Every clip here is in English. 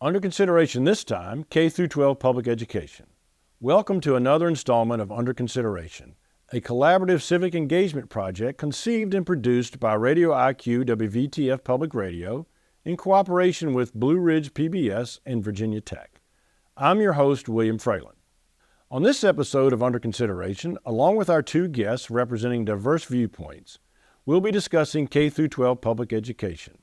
Under consideration this time, K through 12 public education. Welcome to another installment of Under Consideration, a collaborative civic engagement project conceived and produced by Radio IQ WVTF Public Radio in cooperation with Blue Ridge PBS and Virginia Tech. I'm your host, William Fralin. On this episode of Under Consideration, along with our two guests representing diverse viewpoints, we'll be discussing K through 12 public education,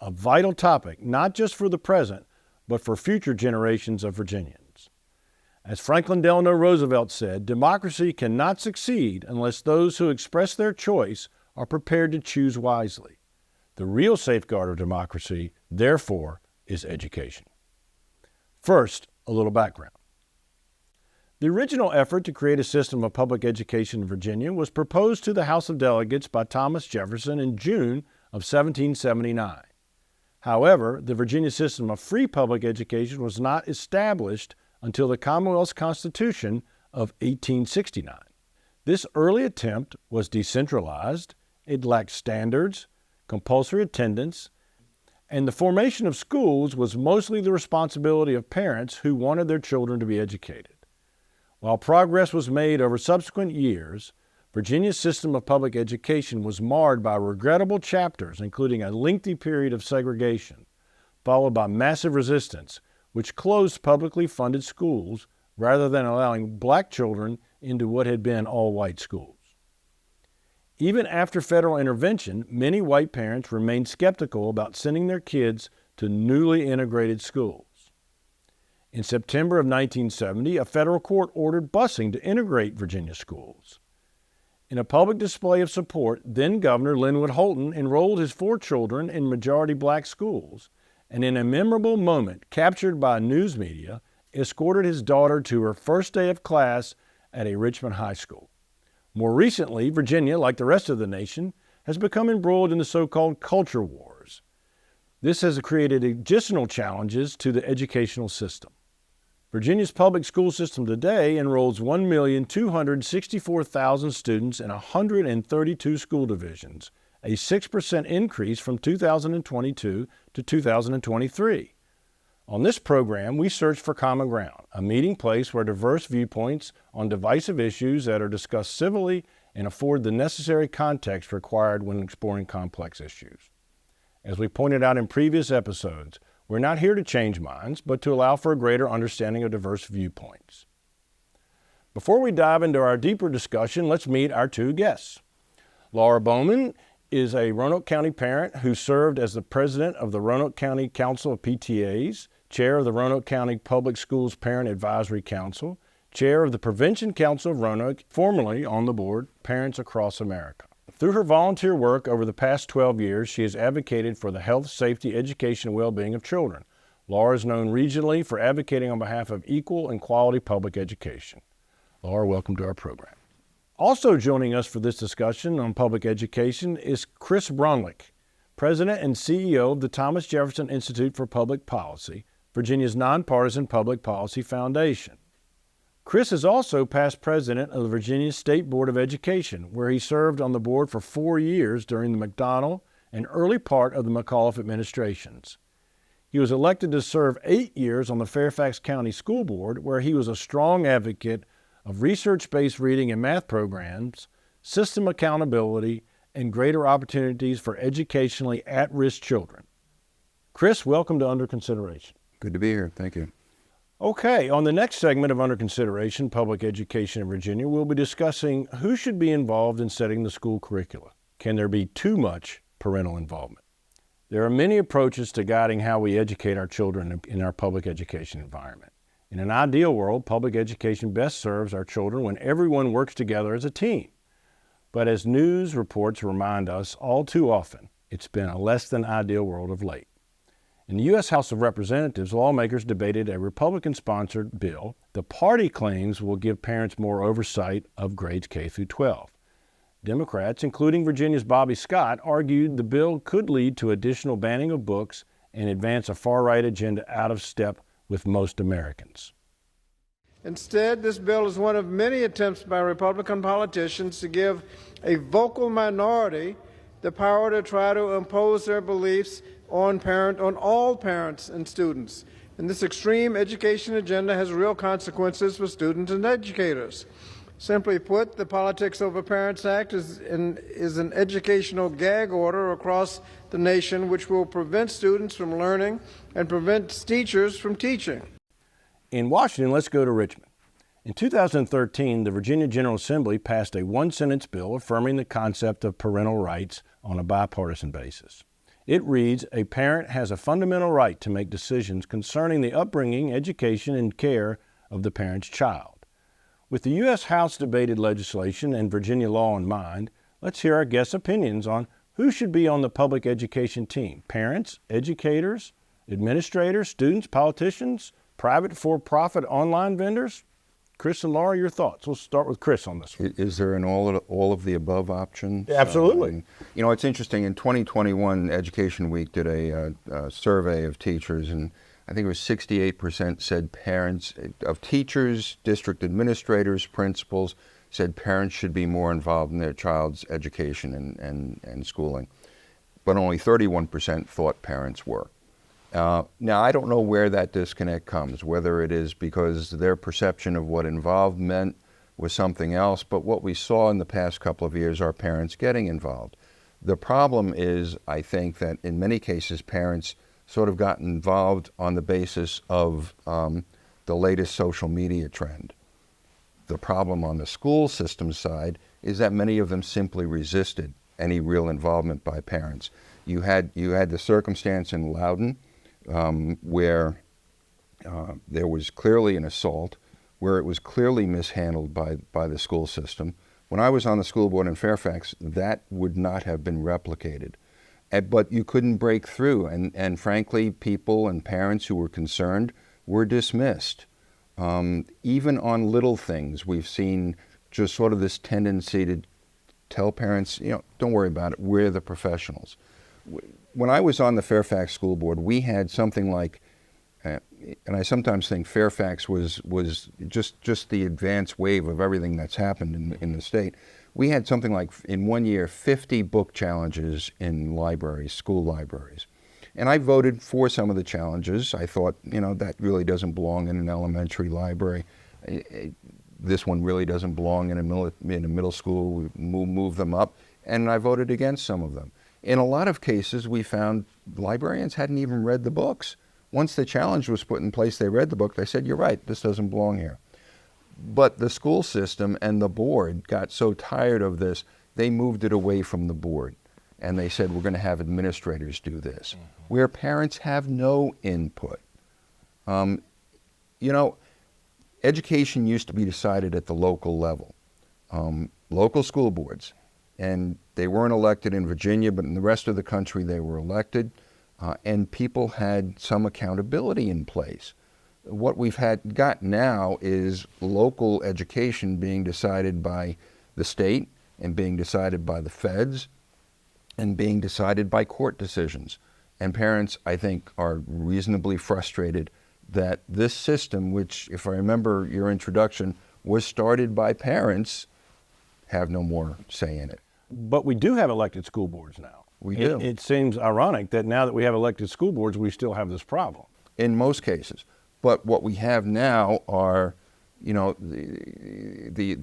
a vital topic not just for the present, but for future generations of Virginians. As Franklin Delano Roosevelt said, democracy cannot succeed unless those who express their choice are prepared to choose wisely. The real safeguard of democracy, therefore, is education. First, a little background. The original effort to create a system of public education in Virginia was proposed to the House of Delegates by Thomas Jefferson in June of 1779. However, the Virginia system of free public education was not established until the Commonwealth's Constitution of 1869. This early attempt was decentralized, it lacked standards, compulsory attendance, and the formation of schools was mostly the responsibility of parents who wanted their children to be educated. While progress was made over subsequent years, Virginia's system of public education was marred by regrettable chapters, including a lengthy period of segregation, followed by massive resistance, which closed publicly funded schools rather than allowing black children into what had been all-white schools. Even after federal intervention, many white parents remained skeptical about sending their kids to newly integrated schools. In September of 1970, a federal court ordered busing to integrate Virginia schools. In a public display of support, then-Governor Linwood Holton enrolled his 4 children in majority black schools, and in a memorable moment captured by news media, escorted his daughter to her first day of class at a Richmond high school. More recently, Virginia, like the rest of the nation, has become embroiled in the so-called culture wars. This has created additional challenges to the educational system. Virginia's public school system today enrolls 1,264,000 students in 132 school divisions, a 6% increase from 2022 to 2023. On this program, we search for common ground, a meeting place where diverse viewpoints on divisive issues that are discussed civilly and afford the necessary context required when exploring complex issues. As we pointed out in previous episodes, we're not here to change minds, but to allow for a greater understanding of diverse viewpoints. Before we dive into our deeper discussion, let's meet our two guests. Laura Bowman is a Roanoke County parent who served as the president of the Roanoke County Council of PTAs, chair of the Roanoke County Public Schools Parent Advisory Council, chair of the Prevention Council of Roanoke, formerly on the board Parents Across America. Through her volunteer work over the past 12 years, she has advocated for the health, safety, education, and well-being of children. Laura is known regionally for advocating on behalf of equal and quality public education. Laura, welcome to our program. Also joining us for this discussion on public education is Chris Brunlick, President and CEO of the Thomas Jefferson Institute for Public Policy, Virginia's nonpartisan public policy foundation. Chris is also past president of the Virginia State Board of Education, where he served on the board for 4 years during the McDonnell and early part of the McAuliffe administrations. He was elected to serve 8 years on the Fairfax County School Board, where he was a strong advocate of research-based reading and math programs, system accountability, and greater opportunities for educationally at-risk children. Chris, welcome to Under Consideration. Good to be here. Thank you. Okay, on the next segment of Under Consideration, Public Education in Virginia, we'll be discussing who should be involved in setting the school curricula. Can there be too much parental involvement? There are many approaches to guiding how we educate our children in our public education environment. In an ideal world, public education best serves our children when everyone works together as a team. But as news reports remind us all too often, it's been a less than ideal world of late. In the U.S. House of Representatives, lawmakers debated a Republican-sponsored bill. The party claims will give parents more oversight of grades K through 12. Democrats, including Virginia's Bobby Scott, argued the bill could lead to additional banning of books and advance a far-right agenda out of step with most Americans. Instead, this bill is one of many attempts by Republican politicians to give a vocal minority the power to try to impose their beliefs on all parents and students. And this extreme education agenda has real consequences for students and educators. Simply put, the Politics Over Parents Act is an educational gag order across the nation which will prevent students from learning and prevent teachers from teaching. In Washington, let's go to Richmond. In 2013, the Virginia General Assembly passed a one-sentence bill affirming the concept of parental rights on a bipartisan basis. It reads, "A parent has a fundamental right to make decisions concerning the upbringing, education, and care of the parent's child." With the U.S. House debated legislation and Virginia law in mind, let's hear our guests' opinions on who should be on the public education team: parents, educators, administrators, students, politicians, private for-profit online vendors. Chris and Laura, your thoughts. We'll start with Chris on this one. Is there an all of the above option? Absolutely. It's interesting. In 2021, Education Week did a survey of teachers, and I think it was 68% said parents, of teachers, district administrators, principals, said parents should be more involved in their child's education and schooling. But only 31% thought parents were. Now, I don't know where that disconnect comes, whether it is because their perception of what involved meant was something else, but what we saw in the past couple of years are parents getting involved. The problem is, I think, that in many cases parents sort of got involved on the basis of the latest social media trend. The problem on the school system side is that many of them simply resisted any real involvement by parents. You had the circumstance in Loudoun where there was clearly an assault, where it was clearly mishandled by the school system. When I was on the school board in Fairfax, that would not have been replicated. But you couldn't break through, and frankly, people and parents who were concerned were dismissed. Even on little things, we've seen just sort of this tendency to tell parents, don't worry about it, we're the professionals. When I was on the Fairfax School Board, we had something like, and I sometimes think Fairfax was just the advanced wave of everything that's happened in the state. We had something like, in 1 year, 50 book challenges in libraries, school libraries. And I voted for some of the challenges. I thought, that really doesn't belong in an elementary library. This one really doesn't belong in a middle school. We'll move them up. And I voted against some of them. In a lot of cases, we found librarians hadn't even read the books. Once the challenge was put in place, they read the book. They said, you're right, this doesn't belong here. But the school system and the board got so tired of this, they moved it away from the board. And they said, we're going to have administrators do this, where parents have no input. Education used to be decided at the local level, local school boards. And they weren't elected in Virginia, but in the rest of the country they were elected, and people had some accountability in place. What we've got now is local education being decided by the state and being decided by the feds and being decided by court decisions. And parents, I think, are reasonably frustrated that this system, which, if I remember your introduction, was started by parents, have no more say in it. But we do have elected school boards now. We do. It seems ironic that now that we have elected school boards, we still have this problem. In most cases. But what we have now are, the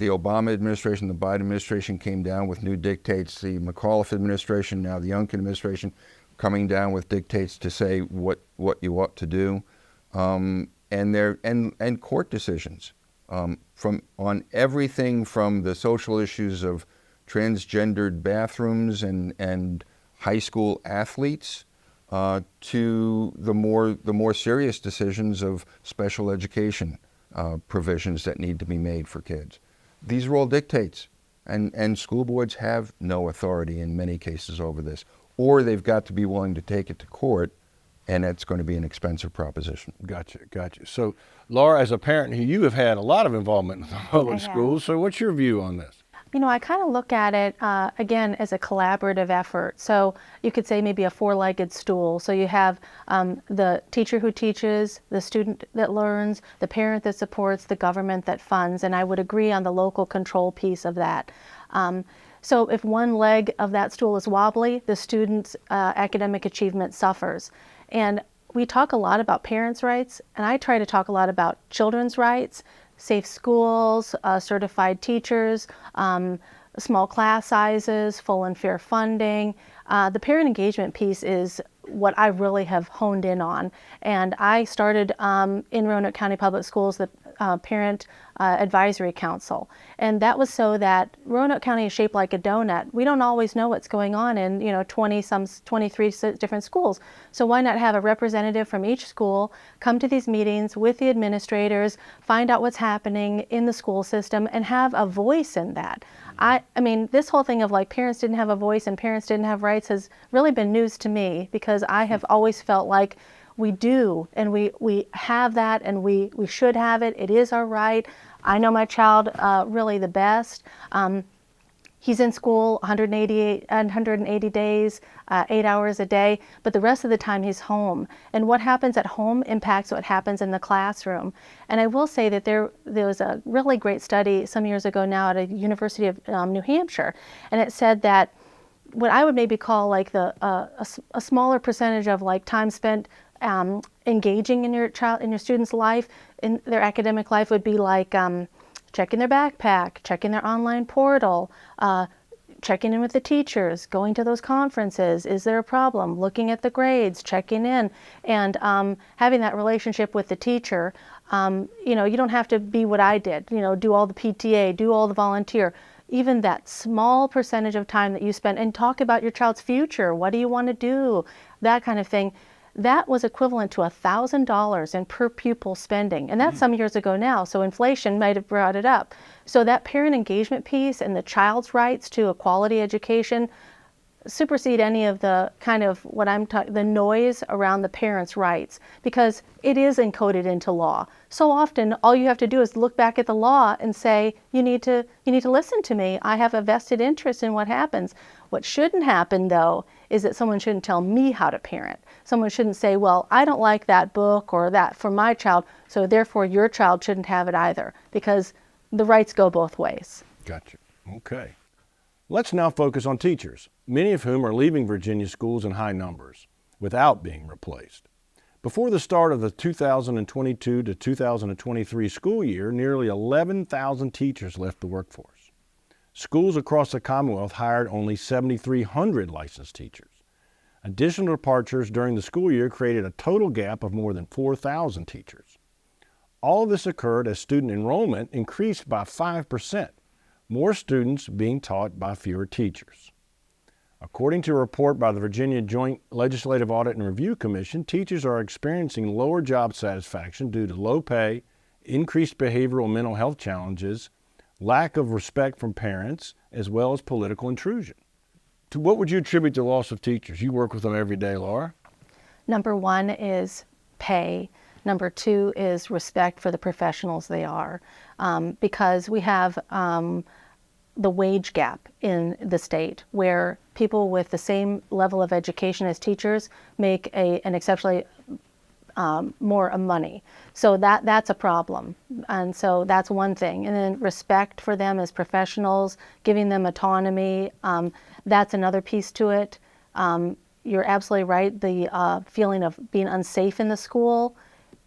Obama administration, the Biden administration came down with new dictates. The McAuliffe administration, now the Youngkin administration, coming down with dictates to say what you ought to do, and court decisions on everything from the social issues of transgendered bathrooms and high school athletes to the more serious decisions of special education provisions that need to be made for kids. These are all dictates, and school boards have no authority in many cases over this, or they've got to be willing to take it to court, and it's going to be an expensive proposition. Gotcha. So, Laura, as a parent, you have had a lot of involvement in the public schools, so what's your view on this? I kind of look at it, again, as a collaborative effort. So you could say maybe a four-legged stool. So you have the teacher who teaches, the student that learns, the parent that supports, the government that funds, and I would agree on the local control piece of that. So if one leg of that stool is wobbly, the student's academic achievement suffers. And we talk a lot about parents' rights, and I try to talk a lot about children's rights, safe schools, certified teachers, small class sizes, full and fair funding. The parent engagement piece is what I really have honed in on. And I started in Roanoke County Public Schools, the Parent Advisory Council. And that was so that Roanoke County is shaped like a donut. We don't always know what's going on in 23 different schools. So why not have a representative from each school come to these meetings with the administrators, find out what's happening in the school system, and have a voice in that. I mean, this whole thing of like parents didn't have a voice and parents didn't have rights has really been news to me, because I have always felt like we do, and we have that, and we should have it. It is our right. I know my child really the best. He's in school 180 days, 8 hours a day, but the rest of the time he's home. And what happens at home impacts what happens in the classroom. And I will say that there was a really great study some years ago now at a University of New Hampshire, and it said that what I would maybe call like a smaller percentage of like time spent engaging in your student's life, in their academic life, would be like checking their backpack, checking their online portal, checking in with the teachers, going to those conferences, is there a problem, looking at the grades, checking in, and having that relationship with the teacher. You don't have to be what I did, do all the PTA, do all the volunteer. Even that small percentage of time that you spend, and talk about your child's future, what do you want to do, that kind of thing. That was equivalent to $1,000 in per pupil spending. And that's some years ago now, so inflation might have brought it up. So that parent engagement piece and the child's rights to a quality education supersede any of the kind of what I'm talking, the noise around the parents' rights, because it is encoded into law. So often all you have to do is look back at the law and say, you need to listen to me. I have a vested interest in what happens. What shouldn't happen, though, is that someone shouldn't tell me how to parent. Someone shouldn't say, well, I don't like that book or that for my child, so therefore your child shouldn't have it either, because the rights go both ways. Gotcha. Okay. Let's now focus on teachers, many of whom are leaving Virginia schools in high numbers without being replaced. Before the start of the 2022 to 2023 school year, nearly 11,000 teachers left the workforce. Schools across the Commonwealth hired only 7,300 licensed teachers. Additional departures during the school year created a total gap of more than 4,000 teachers. All of this occurred as student enrollment increased by 5%, more students being taught by fewer teachers. According to a report by the Virginia Joint Legislative Audit and Review Commission, teachers are experiencing lower job satisfaction due to low pay, increased behavioral and mental health challenges, lack of respect from parents, as well as political intrusion. To what would you attribute the loss of teachers? You work with them every day, Laura. Number one is pay. Number two is respect for the professionals they are, because we have the wage gap in the state, where people with the same level of education as teachers make an exceptionally more money. So that's a problem. And so that's one thing. And then respect for them as professionals, giving them autonomy, that's another piece to it. You're absolutely right. The feeling of being unsafe in the school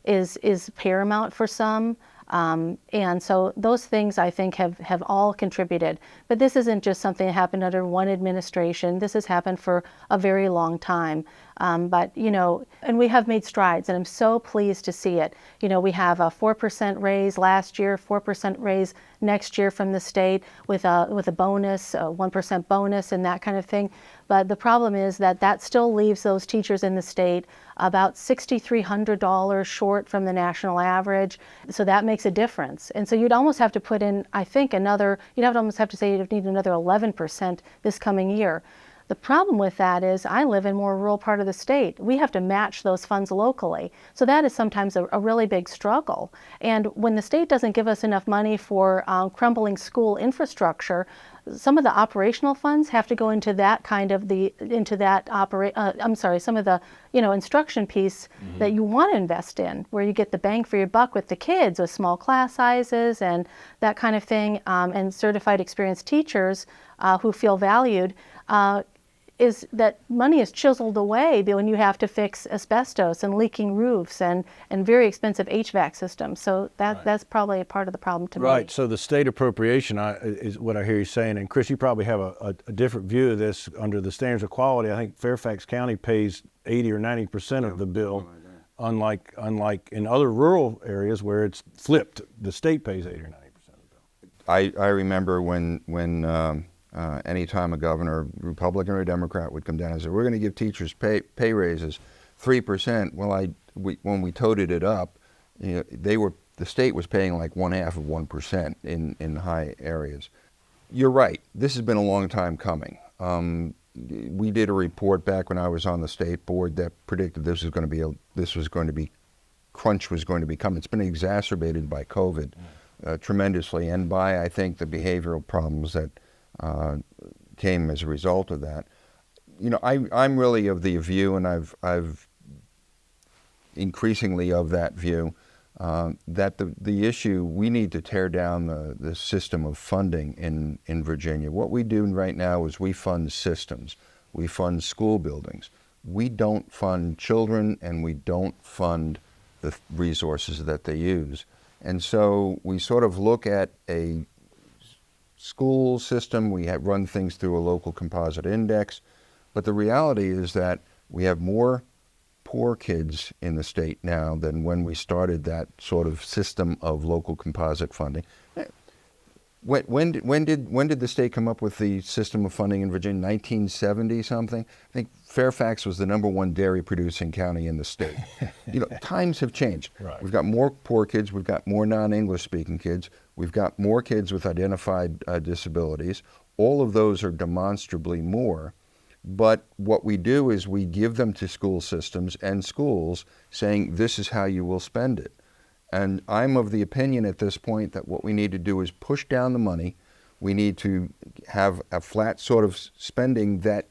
is paramount for some. And so those things, I think, have all contributed. But this isn't just something that happened under one administration. This has happened for a very long time. But, and we have made strides, and I'm so pleased to see it. We have a 4% raise last year, 4% raise next year from the state with a bonus, a 1% bonus and that kind of thing. But the problem is that still leaves those teachers in the state about $6,300 short from the national average. So that makes a difference. And so you'd almost have to put in, I think, you'd almost have to say you'd need another 11% this coming year. The problem with that is I live in a more rural part of the state. We have to match those funds locally. So that is sometimes a really big struggle. And when the state doesn't give us enough money for crumbling school infrastructure, some of the operational funds have to go into that some of the instruction piece that you want to invest in, where you get the bang for your buck with the kids, with small class sizes and that kind of thing, and certified experienced teachers who feel valued. is that money is chiseled away when you have to fix asbestos and leaking roofs and very expensive HVAC systems. So that's probably a part of the problem to me. Right. So the state appropriation is what I hear you saying. And Chris, you probably have a different view of this under the standards of quality. I think Fairfax County pays 80 or 90% of the bill, unlike in other rural areas where it's flipped. The state pays 80 or 90% of the bill. I remember when anytime a governor, Republican or Democrat, would come down and say, we're going to give teachers pay raises 3%. Well, when we toted it up, the state was paying like 1/2 of 1% in high areas. You're right. This has been a long time coming. We did a report back when I was on the state board that predicted crunch was going to be coming. It's been exacerbated by COVID tremendously, and by, I think, the behavioral problems that came as a result of that. I'm really of the view, and I've increasingly of that view, that the issue, we need to tear down the system of funding in Virginia. What we do right now is we fund systems. We fund school buildings. We don't fund children, and we don't fund the resources that they use. And so we sort of look at a school system, we run things through a local composite index, but the reality is that we have more poor kids in the state now than when we started that sort of system of local composite funding. When did the state come up with the system of funding in Virginia? 1970 something? I think Fairfax was the #1 dairy producing county in the state. Times have changed. Right. We've got more poor kids, we've got more non-English speaking kids, we've got more kids with identified disabilities. All of those are demonstrably more. But what we do is we give them to school systems and schools saying, this is how you will spend it. And I'm of the opinion at this point that what we need to do is push down the money. We need to have a flat sort of spending that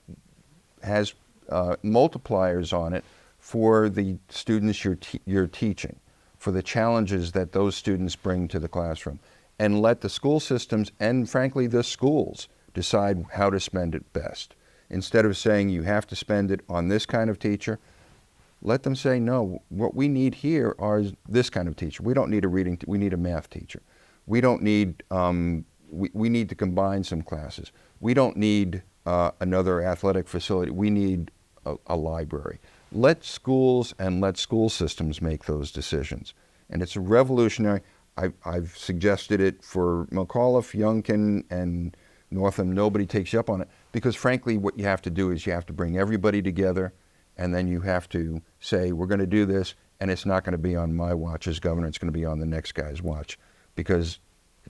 has multipliers on it for the students you're teaching, for the challenges that those students bring to the classroom. And let the school systems and, frankly, the schools decide how to spend it best. Instead of saying you have to spend it on this kind of teacher, let them say, no, what we need here are this kind of teacher. We don't need a reading, we need a math teacher. We don't need, we need to combine some classes. We don't need another athletic facility. We need a library. Let schools and let school systems make those decisions. And it's revolutionary. I've suggested it for McAuliffe, Youngkin, and Northam. Nobody takes you up on it because, frankly, what you have to do is you have to bring everybody together, and then you have to say, we're going to do this, and it's not going to be on my watch as governor. It's going to be on the next guy's watch because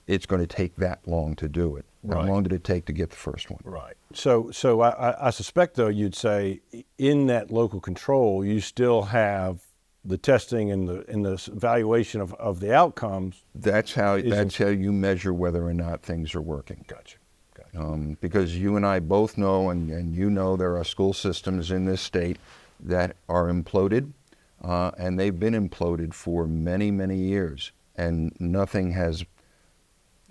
it's going to take that long to do it. How long did it take to get the first one? Right. So I suspect, though, you'd say in that local control, you still have the testing and the evaluation of the outcomes. That's how you measure whether or not things are working. Gotcha. Because you and I both know, and you know, there are school systems in this state that are imploded, and they've been imploded for many, many years, and nothing has,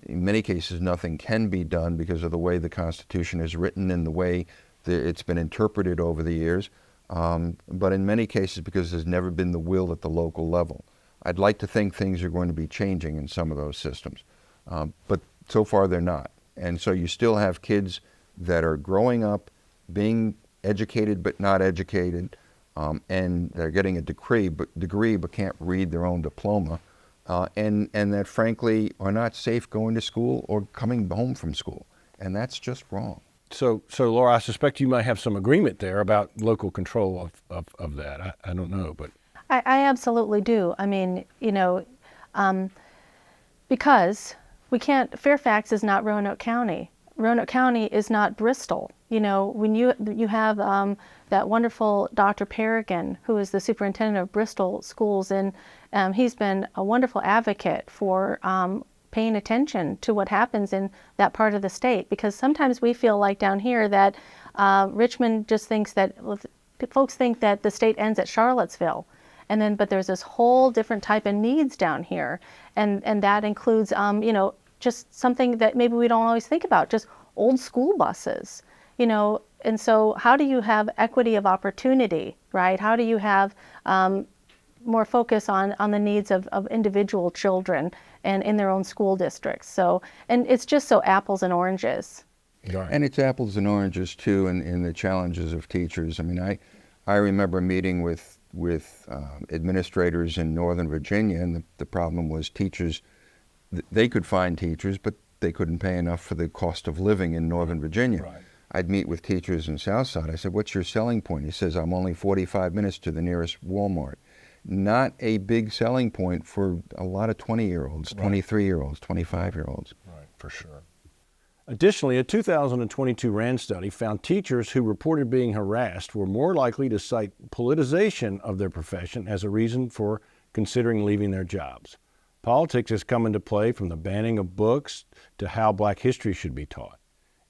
in many cases, nothing can be done because of the way the Constitution is written and the way it's been interpreted over the years, but in many cases because there's never been the will at the local level. I'd like to think things are going to be changing in some of those systems, but so far they're not. And so you still have kids that are growing up, being educated but not educated, and they're getting a degree but can't read their own diploma, and that frankly are not safe going to school or coming home from school. And that's just wrong. So Laura, I suspect you might have some agreement there about local control of that. I don't know, but I absolutely do. I mean, because we can't, Fairfax is not Roanoke County. Roanoke County is not Bristol. When you have that wonderful Dr. Perrigan, who is the superintendent of Bristol schools, and he's been a wonderful advocate for paying attention to what happens in that part of the state, because sometimes we feel like down here that Richmond just thinks that, folks think that the state ends at Charlottesville. But there's this whole different type of needs down here. And that includes, just something that maybe we don't always think about, just old school buses. And so how do you have equity of opportunity, right? How do you have more focus on the needs of individual children and in their own school districts? So, and it's just so apples and oranges. Right. And it's apples and oranges too in the challenges of teachers. I mean, I remember meeting with administrators in Northern Virginia, and the problem was teachers, they could find teachers, but they couldn't pay enough for the cost of living in Northern Virginia. Right. I'd meet with teachers in Southside. I said, what's your selling point? He says, I'm only 45 minutes to the nearest Walmart. Not a big selling point for a lot of 20-year-olds, 23-year-olds, 25-year-olds. Right, for sure. Additionally, a 2022 RAND study found teachers who reported being harassed were more likely to cite politicization of their profession as a reason for considering leaving their jobs. Politics has come into play from the banning of books to how Black history should be taught.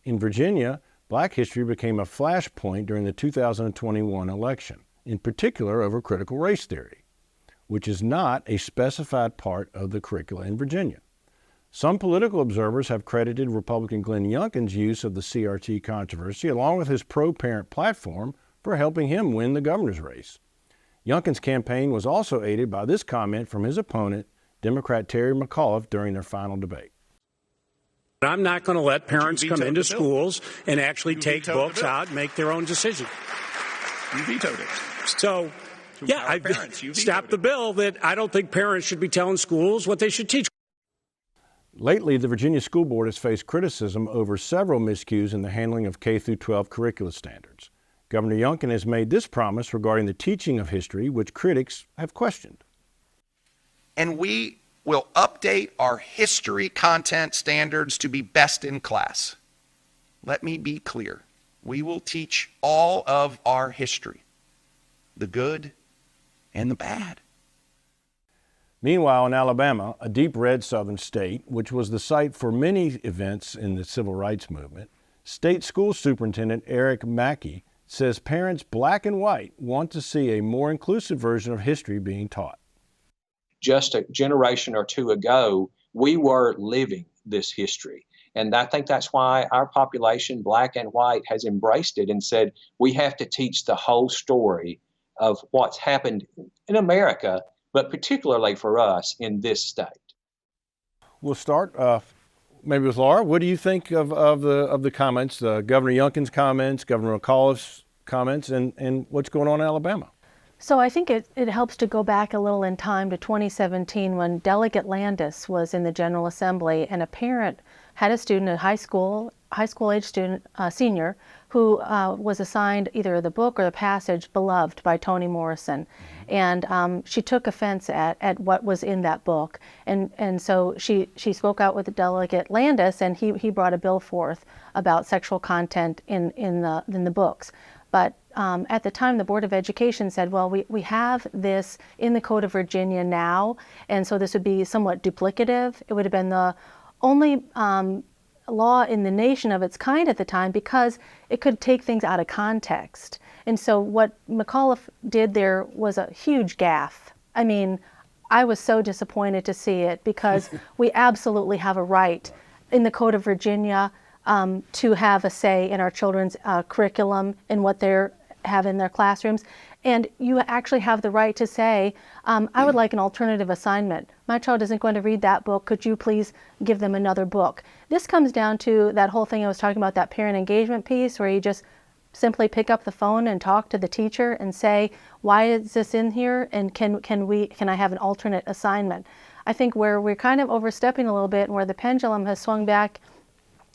In Virginia, Black history became a flashpoint during the 2021 election, in particular over critical race theory, which is not a specified part of the curricula in Virginia. Some political observers have credited Republican Glenn Youngkin's use of the CRT controversy, along with his pro-parent platform, for helping him win the governor's race. Youngkin's campaign was also aided by this comment from his opponent, Democrat Terry McAuliffe, during their final debate. I'm not going to let parents come into schools and actually take books out and make their own decision. You vetoed it. So, yeah, I stopped the bill that I don't think parents should be telling schools what they should teach. Lately, the Virginia School Board has faced criticism over several miscues in the handling of K-12 curricula standards. Governor Youngkin has made this promise regarding the teaching of history, which critics have questioned. And we will update our history content standards to be best in class. Let me be clear. We will teach all of our history, the good and the bad. Meanwhile, in Alabama, a deep red southern state, which was the site for many events in the civil rights movement, State School Superintendent Eric Mackey says parents black and white want to see a more inclusive version of history being taught. Just a generation or two ago, we were living this history. And I think that's why our population, black and white, has embraced it and said we have to teach the whole story of what's happened in America, but particularly for us in this state. We'll start maybe with Laura. What do you think of the comments, Governor Youngkin's comments, Governor McAuliffe's comments, and what's going on in Alabama? So I think it helps to go back a little in time to 2017 when Delegate Landis was in the General Assembly, and a parent had a student, a high school age student, senior, who was assigned either the book or the passage Beloved by Toni Morrison. And she took offense at what was in that book. And so she spoke out with Delegate Landis, and he brought a bill forth about sexual content in the books. But at the time, the Board of Education said, well, we have this in the Code of Virginia now, and so this would be somewhat duplicative. It would have been the only law in the nation of its kind at the time because it could take things out of context. And so what McAuliffe did there was a huge gaffe. I mean, I was so disappointed to see it because we absolutely have a right in the Code of Virginia to have a say in our children's curriculum and what they have in their classrooms. And you actually have the right to say, I would like an alternative assignment. My child isn't going to read that book. Could you please give them another book? This comes down to that whole thing I was talking about, that parent engagement piece, where you just simply pick up the phone and talk to the teacher and say, why is this in here? And can I have an alternate assignment? I think where we're kind of overstepping a little bit and where the pendulum has swung back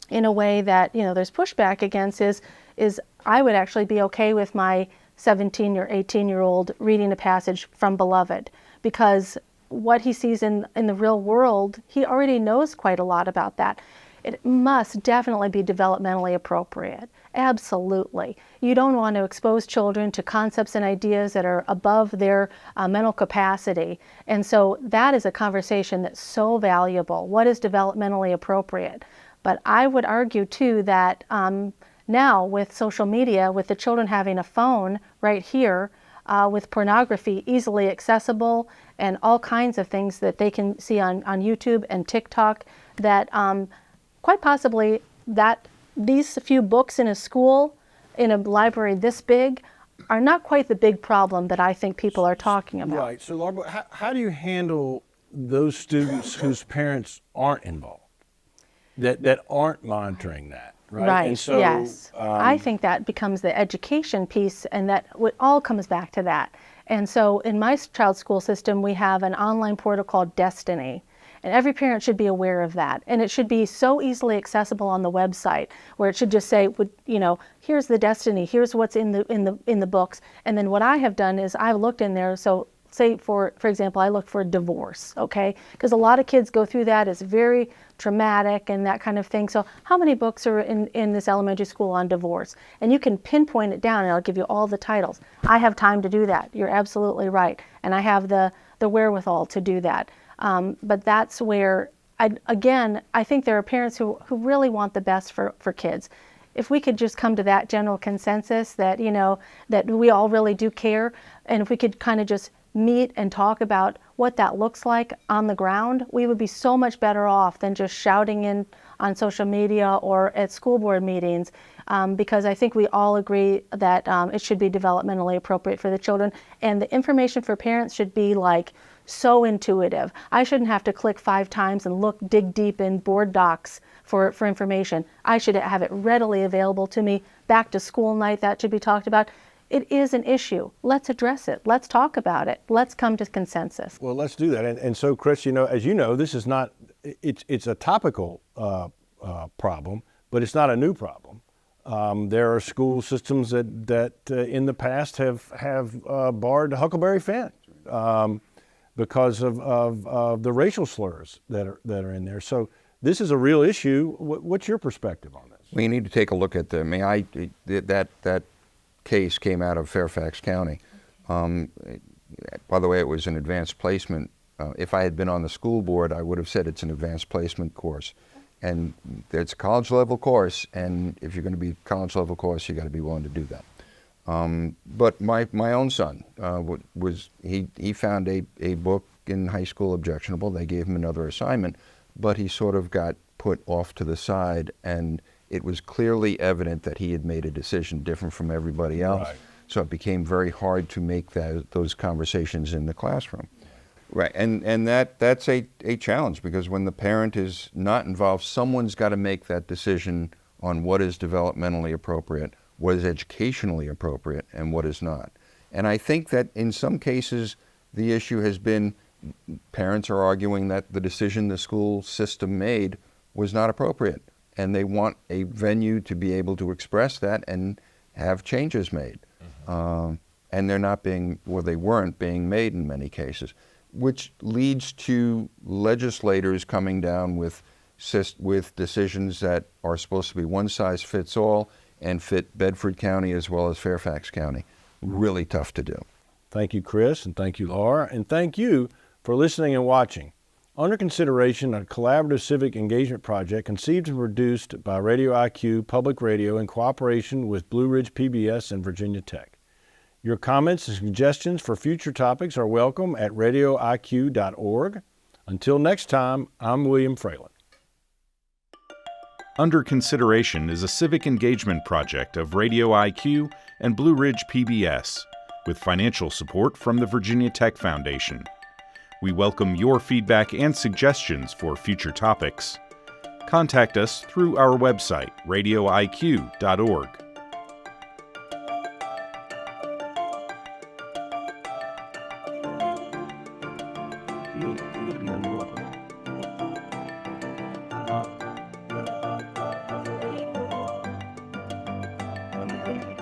in a way that, there's pushback against is I would actually be okay with my 17 or 18-year-old reading a passage from Beloved, because what he sees in the real world, he already knows quite a lot about that. It must definitely be developmentally appropriate. Absolutely. You don't want to expose children to concepts and ideas that are above their mental capacity. And so that is a conversation that's so valuable. What is developmentally appropriate? But I would argue, too, that now with social media, with the children having a phone right here, with pornography easily accessible and all kinds of things that they can see on YouTube and TikTok, that quite possibly that these few books in a school in a library this big are not quite the big problem that I think people are talking about. Right. So, Laura, how do you handle those students whose parents aren't involved, that aren't monitoring that? Right. Right. And so, yes. I think that becomes the education piece, and that all comes back to that. And so in my child's school system, we have an online portal called Destiny. And every parent should be aware of that. And it should be so easily accessible on the website, where it should just say, here's the Destiny, here's what's in the books. And then what I have done is I've looked in there. So say for example, I looked for divorce, okay? Because a lot of kids go through that. It's very traumatic and that kind of thing. So how many books are in this elementary school on divorce? And you can pinpoint it down, and I'll give you all the titles. I have time to do that. You're absolutely right. And I have the wherewithal to do that. But that's where, I think there are parents who really want the best for kids. If we could just come to that general consensus that, that we all really do care, and if we could kind of just meet and talk about what that looks like on the ground, we would be so much better off than just shouting in on social media or at school board meetings, because I think we all agree that it should be developmentally appropriate for the children, and the information for parents should be like so intuitive. I shouldn't have to click 5 times and dig deep in board docs for information. I should have it readily available to me. Back to school night, that should be talked about. It is an issue. Let's address it. Let's talk about it. Let's come to consensus. Well, let's do that. And so, Chris, as you know, this is not, it's a topical problem, but it's not a new problem. There are school systems that in the past have barred Huckleberry Finn because of the racial slurs that are in there. So this is a real issue. What's your perspective on this? We need to take a look at that case came out of Fairfax County. By the way, it was an advanced placement. If I had been on the school board, I would have said it's an advanced placement course. And it's a college level course, and if you're going to be a college level course, you got to be willing to do that. But my own son he found a book in high school objectionable. They gave him another assignment, but he sort of got put off to the side, and it was clearly evident that he had made a decision different from everybody else. Right. So it became very hard to make those conversations in the classroom. Right, and that's a challenge, because when the parent is not involved, someone's got to make that decision on what is developmentally appropriate, what is educationally appropriate, and what is not. And I think that in some cases, the issue has been parents are arguing that the decision the school system made was not appropriate, and they want a venue to be able to express that and have changes made. Mm-hmm. And they weren't being made in many cases, which leads to legislators coming down with decisions that are supposed to be one size fits all and fit Bedford County as well as Fairfax County. Really tough to do. Thank you, Chris, and thank you, Laura, and thank you for listening and watching. Under Consideration, a collaborative civic engagement project conceived and produced by Radio IQ Public Radio in cooperation with Blue Ridge PBS and Virginia Tech. Your comments and suggestions for future topics are welcome at radioiq.org. Until next time, I'm William Fralin. Under Consideration is a civic engagement project of Radio IQ and Blue Ridge PBS, with financial support from the Virginia Tech Foundation. We welcome your feedback and suggestions for future topics. Contact us through our website, radioiq.org. Okay.